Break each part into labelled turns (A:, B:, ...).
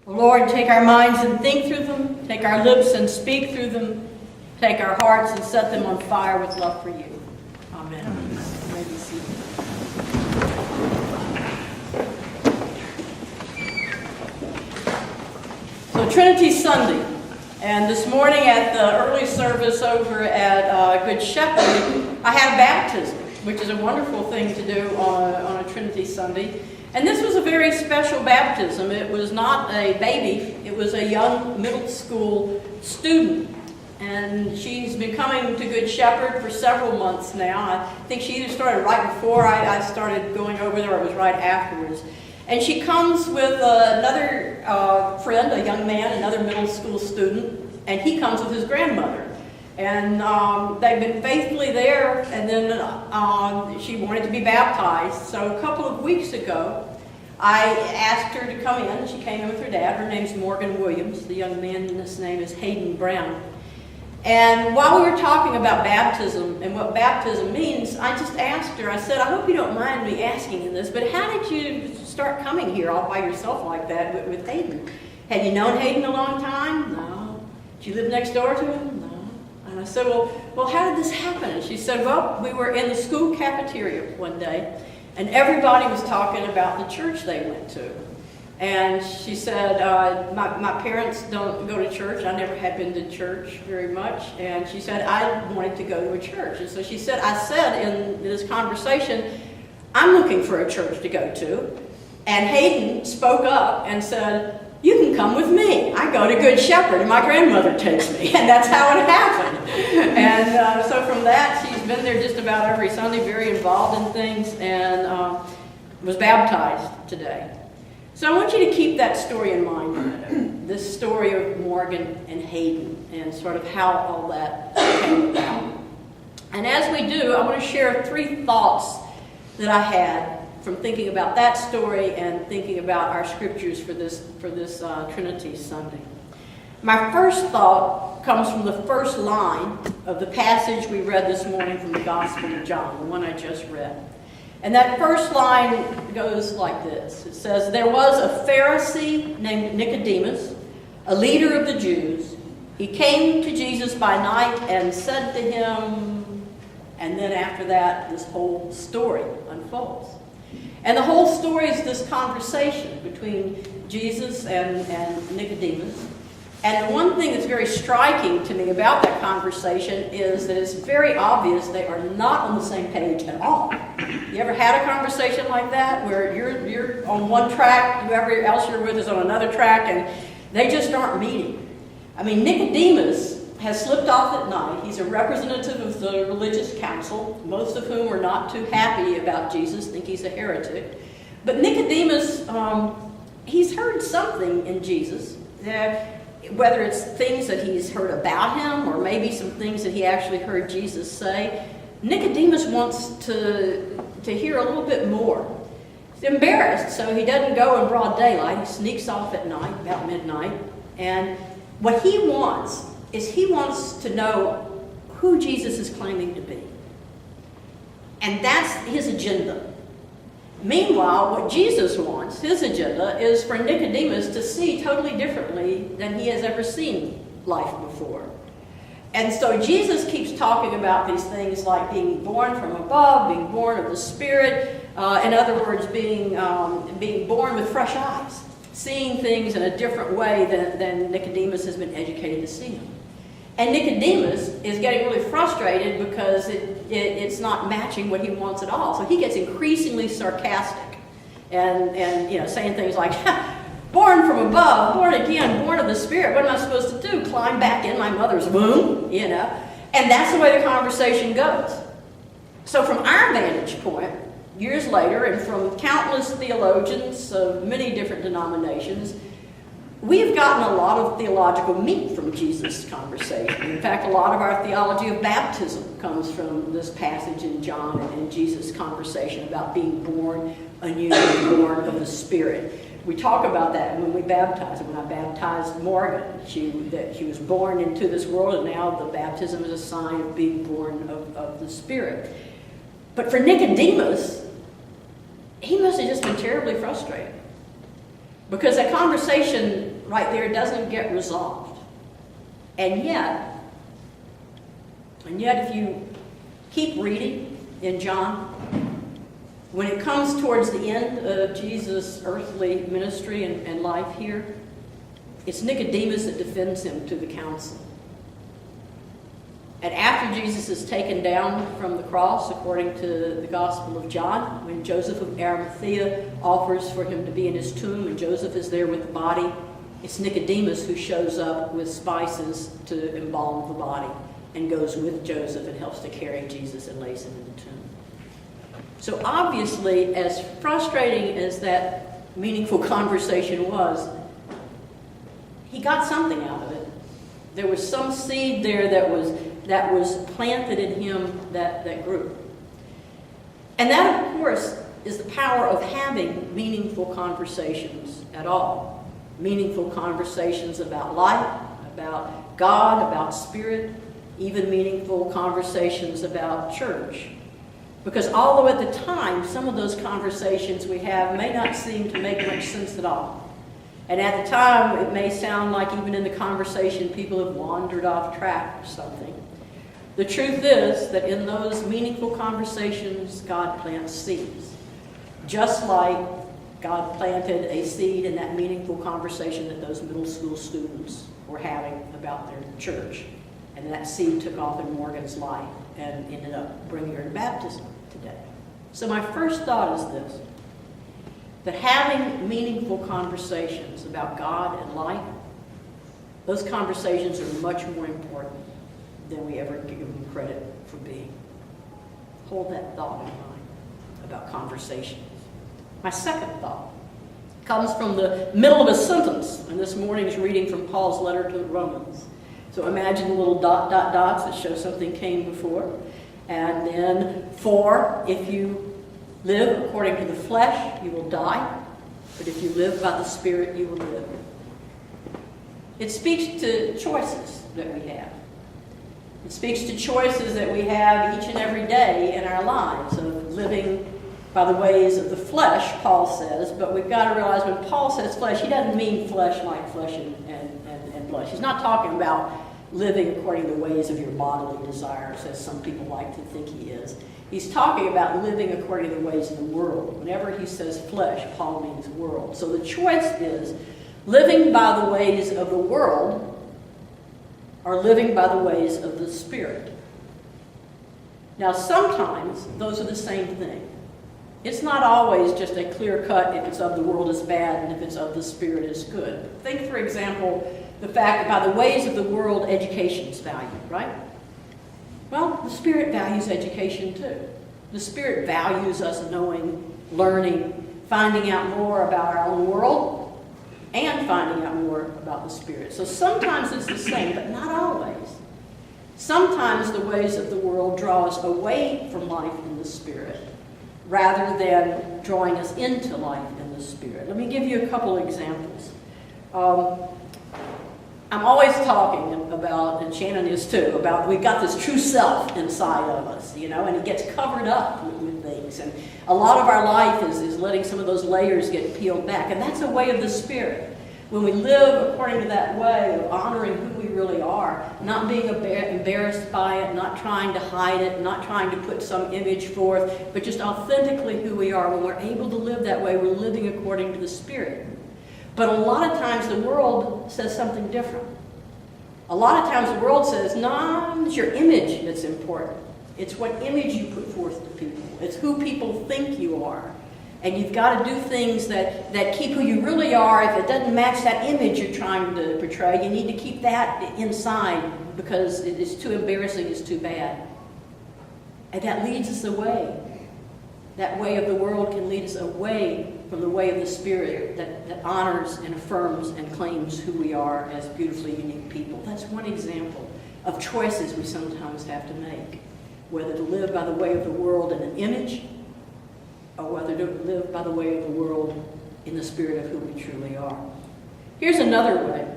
A: Lord, take our minds and think through them. Take our lips and speak through them. Take our hearts and set them on fire with love for you. Amen. You may be seated. So Trinity Sunday. And this morning at the early service over at Good Shepherd, I had a baptism, which is a wonderful thing to do on a Trinity Sunday. And this was a very special baptism. It was not a baby. It was a young middle school student. And she's been coming to Good Shepherd for several months now. I think she either started right before I started going over there, or it was right afterwards. And she comes with another friend, a young man, another middle school student, and he comes with his grandmother. And they've been faithfully there, and then she wanted to be baptized. So a couple of weeks ago, I asked her to come in. She came in with her dad. Her name's Morgan Williams. The young man's name is Hayden Browne. And while we were talking about baptism and what baptism means, I just asked her, I said, I hope you don't mind me asking you this, but how did you start coming here all by yourself like that with Hayden? Had you known Hayden a long time? No. Did you live next door to him? No. And I said, well, how did this happen? And she said, well, we were in the school cafeteria one day, and everybody was talking about the church they went to. And she said, my parents don't go to church. I never had been to church very much. And she said, I wanted to go to a church. And so she said, I said in this conversation, I'm looking for a church to go to. And Hayden spoke up and said, you can come with me. I go to Good Shepherd, and my grandmother takes me. And that's how it happened. And so from that, she's been there just about every Sunday, very involved in things, and was baptized today. So I want you to keep that story in mind, this story of Morgan and Hayden, and sort of how all that came about. And as we do, I want to share 3 thoughts that I had from thinking about that story and thinking about our scriptures for this Trinity Sunday. My first thought comes from the first line of the passage we read this morning from the Gospel of John, the one I just read. And that first line goes like this. It says, there was a Pharisee named Nicodemus, a leader of the Jews. He came to Jesus by night and said to him, and then after that, this whole story unfolds. And the whole story is this conversation between Jesus and Nicodemus. And the one thing that's very striking to me about that conversation is that it's very obvious they are not on the same page at all. You ever had a conversation like that where you're on one track, whoever else you're with is on another track, and they just aren't meeting? I mean, Nicodemus has slipped off at night. He's a representative of the religious council, most of whom are not too happy about Jesus, think he's a heretic. But Nicodemus, he's heard something in Jesus. Whether it's things that he's heard about him or maybe some things that he actually heard Jesus say, Nicodemus wants to hear a little bit more. He's embarrassed, so he doesn't go in broad daylight. He sneaks off at night, about midnight. And what he wants is he wants to know who Jesus is claiming to be. And that's his agenda. Meanwhile, what Jesus wants, his agenda, is for Nicodemus to see totally differently than he has ever seen life before. And so Jesus keeps talking about these things like being born from above, being born of the Spirit, in other words, being born with fresh eyes, seeing things in a different way than Nicodemus has been educated to see them. And Nicodemus is getting really frustrated because it's not matching what he wants at all. So he gets increasingly sarcastic and saying things like, born from above, born again, born of the Spirit. What am I supposed to do? Climb back in my mother's womb? And that's the way the conversation goes. So from our vantage point, years later, and from countless theologians of many different denominations, we've gotten a lot of theological meat from Jesus' conversation. In fact, a lot of our theology of baptism comes from this passage in John and Jesus' conversation about being born anew, born of the Spirit. We talk about that when we baptize. When I baptized Morgan, that she was born into this world, and now the baptism is a sign of being born of the Spirit. But for Nicodemus, he must have just been terribly frustrated, because that conversation right there doesn't get resolved. And yet if you keep reading in John, when it comes towards the end of Jesus' earthly ministry and life here, it's Nicodemus that defends him to the council. And after Jesus is taken down from the cross, according to the Gospel of John, when Joseph of Arimathea offers for him to be in his tomb, and Joseph is there with the body, it's Nicodemus who shows up with spices to embalm the body and goes with Joseph and helps to carry Jesus and lays him in the tomb. So obviously, as frustrating as that meaningful conversation was, he got something out of it. There was some seed there that was planted in him that grew. And that, of course, is the power of having meaningful conversations at all. Meaningful conversations about life, about God, about spirit, even meaningful conversations about church. Because although at the time, some of those conversations we have may not seem to make much sense at all. And at the time, it may sound like even in the conversation, people have wandered off track or something. The truth is that in those meaningful conversations, God plants seeds. Just like God planted a seed in that meaningful conversation that those middle school students were having about their church. And that seed took off in Morgan's life and ended up bringing her to baptism today. So my first thought is this, that having meaningful conversations about God and life, those conversations are much more important than we ever give them credit for being. Hold that thought in mind about conversations. My second thought comes from the middle of a sentence in this morning's reading from Paul's letter to the Romans. So imagine the little dots that show something came before. And then, for, if you live according to the flesh, you will die. But if you live by the Spirit, you will live. It speaks to choices that we have. It speaks to choices that we have each and every day in our lives of living by the ways of the flesh, Paul says. But we've got to realize when Paul says flesh, he doesn't mean flesh like flesh and blood. He's not talking about living according to the ways of your bodily desires, as some people like to think he is. He's talking about living according to the ways of the world. Whenever he says flesh, Paul means world. So the choice is living by the ways of the world or living by the ways of the Spirit. Now, sometimes those are the same thing. It's not always just a clear cut, if it's of the world is bad and if it's of the Spirit is good. Think, for example, the fact that by the ways of the world, education is valued, right? Well, the Spirit values education too. The Spirit values us knowing, learning, finding out more about our own world, and finding out more about the Spirit. So sometimes it's the same, but not always. Sometimes the ways of the world draw us away from life in the Spirit, rather than drawing us into life in the Spirit. Let me give you a couple examples. I'm always talking about, and Shannon is too, about we've got this true self inside of us, and it gets covered up with things. And a lot of our life is letting some of those layers get peeled back. And that's a way of the Spirit. When we live according to that way of honoring who we really are, not being embarrassed by it, not trying to hide it, not trying to put some image forth, but just authentically who we are. When we're able to live that way, we're living according to the Spirit. But a lot of times the world says something different. A lot of times the world says, no, it's your image that's important. It's what image you put forth to people. It's who people think you are. And you've got to do things that keep who you really are. If it doesn't match that image you're trying to portray, you need to keep that inside because it is too embarrassing, it's too bad. And that leads us away. That way of the world can lead us away from the way of the Spirit that honors and affirms and claims who we are as beautifully unique people. That's one example of choices we sometimes have to make, whether to live by the way of the world in an image or whether to live by the way of the world in the Spirit of who we truly are. Here's another way.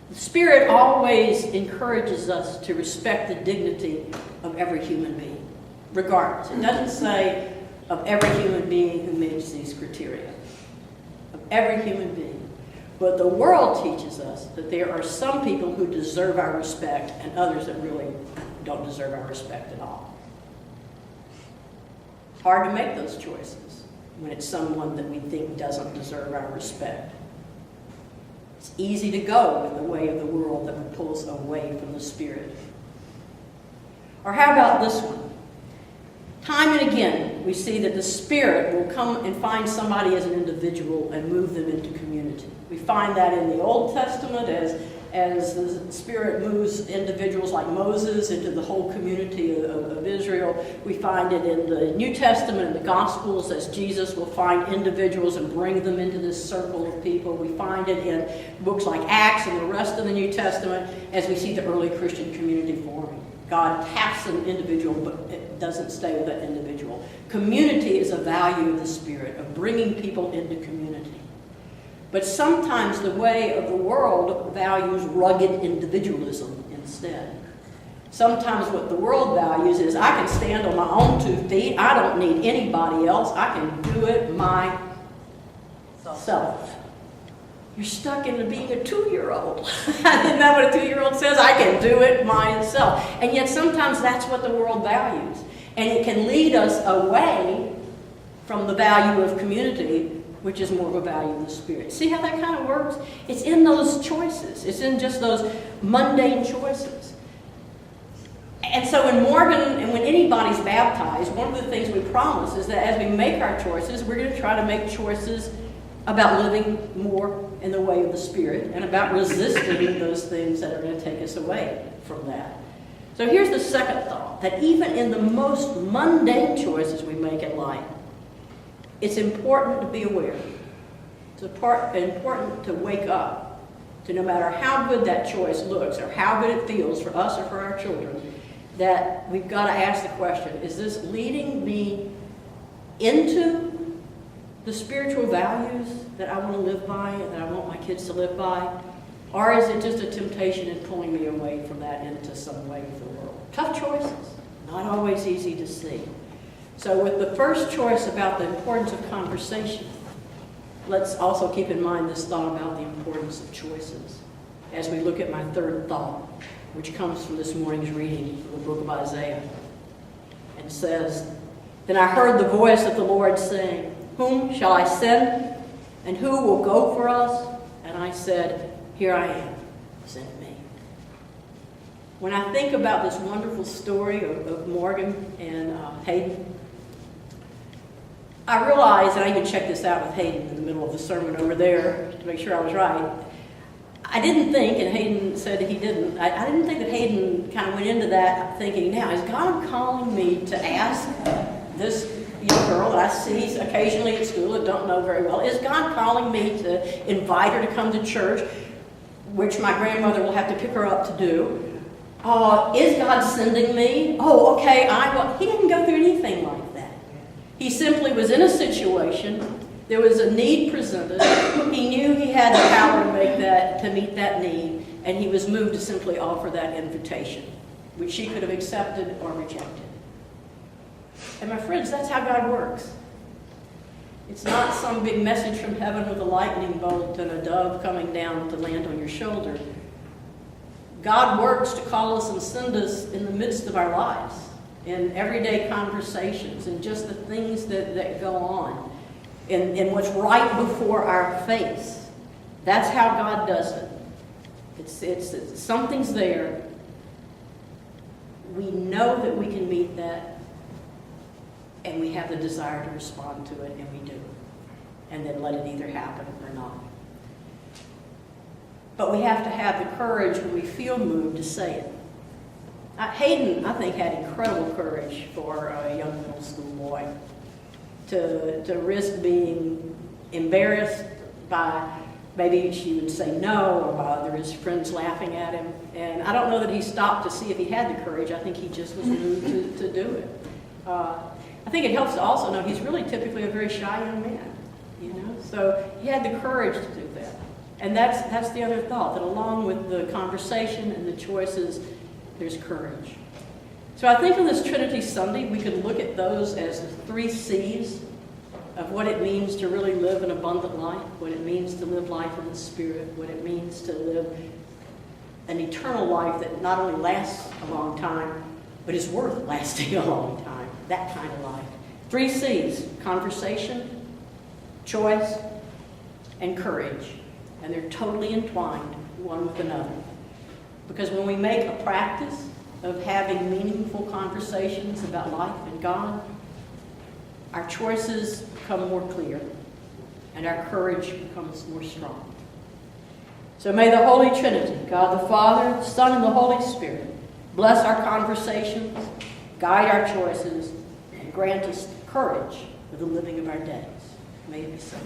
A: The Spirit always encourages us to respect the dignity of every human being, regardless. It doesn't say of every human being who meets these criteria. Of every human being. But the world teaches us that there are some people who deserve our respect and others that really don't deserve our respect at all. Hard to make those choices when it's someone that we think doesn't deserve our respect. It's easy to go with the way of the world that would pull us away from the Spirit. Or how about this one? Time and again, we see that the Spirit will come and find somebody as an individual and move them into community. We find that in the Old Testament as the Spirit moves individuals like Moses into the whole community of Israel. We find it in the New Testament and the Gospels as Jesus will find individuals and bring them into this circle of people. We find it in books like Acts and the rest of the New Testament as we see the early Christian community forming. God taps an individual, but it doesn't stay with that individual. Community is a value of the Spirit, of bringing people into community. But sometimes the way of the world values rugged individualism instead. Sometimes what the world values is, I can stand on my own 2 feet, I don't need anybody else, I can do it myself. You're stuck into being a 2-year-old. Isn't that what a 2-year-old says? I can do it myself. And yet sometimes that's what the world values. And it can lead us away from the value of community, which is more of a value of the Spirit. See how that kind of works? It's in those choices. It's in just those mundane choices. And so in Morgan, and when anybody's baptized, one of the things we promise is that as we make our choices, we're going to try to make choices about living more in the way of the Spirit and about resisting those things that are going to take us away from that. So here's the second thought, that even in the most mundane choices we make in life, it's important to be aware. It's important to wake up to, no matter how good that choice looks or how good it feels for us or for our children, that we've got to ask the question, is this leading me into the spiritual values that I want to live by and that I want my kids to live by? Or is it just a temptation in pulling me away from that into some way of the world? Tough choices, not always easy to see. So with the first choice about the importance of conversation, let's also keep in mind this thought about the importance of choices as we look at my third thought, which comes from this morning's reading from the book of Isaiah. And says, "Then I heard the voice of the Lord saying, 'Whom shall I send? And who will go for us?' And I said, 'Here I am, send me.'" When I think about this wonderful story of Morgan and Hayden, I realized, and I even checked this out with Hayden in the middle of the sermon over there to make sure I was right. I didn't think, and Hayden said he didn't, I didn't think that Hayden kind of went into that thinking, now, is God calling me to ask this young girl that I see occasionally at school that don't know very well, is God calling me to invite her to come to church, which my grandmother will have to pick her up to do? Is God sending me? Oh, okay, I will. He didn't go through anything like that. He simply was in a situation, there was a need presented, he knew he had the power to meet that need, and he was moved to simply offer that invitation, which she could have accepted or rejected. And my friends, that's how God works. It's not some big message from heaven with a lightning bolt and a dove coming down to land on your shoulder. God works to call us and send us in the midst of our lives, in everyday conversations, and just the things that go on, in what's right before our face. That's how God does it. It's something's there. We know that we can meet that, and we have the desire to respond to it, and we do. And then let it either happen or not. But we have to have the courage when we feel moved to say it. Hayden, I think, had incredible courage for a young middle school boy to risk being embarrassed by, maybe she would say no, or by other his friends laughing at him. And I don't know that he stopped to see if he had the courage. I think he just was moved to do it. I think it helps to also know he's really typically a very shy young man, you know. So he had the courage to do that. And that's the other thought, that along with the conversation and the choices, there's courage. So I think on this Trinity Sunday, we could look at those as the 3 C's of what it means to really live an abundant life, what it means to live life in the Spirit, what it means to live an eternal life that not only lasts a long time, but is worth lasting a long time. That kind of life. 3 C's: conversation, choice, and courage. And they're totally entwined one with another. Because when we make a practice of having meaningful conversations about life and God, our choices become more clear and our courage becomes more strong. So may the Holy Trinity, God the Father, the Son, and the Holy Spirit, bless our conversations, guide our choices, and grant us courage for the living of our days. May it be so.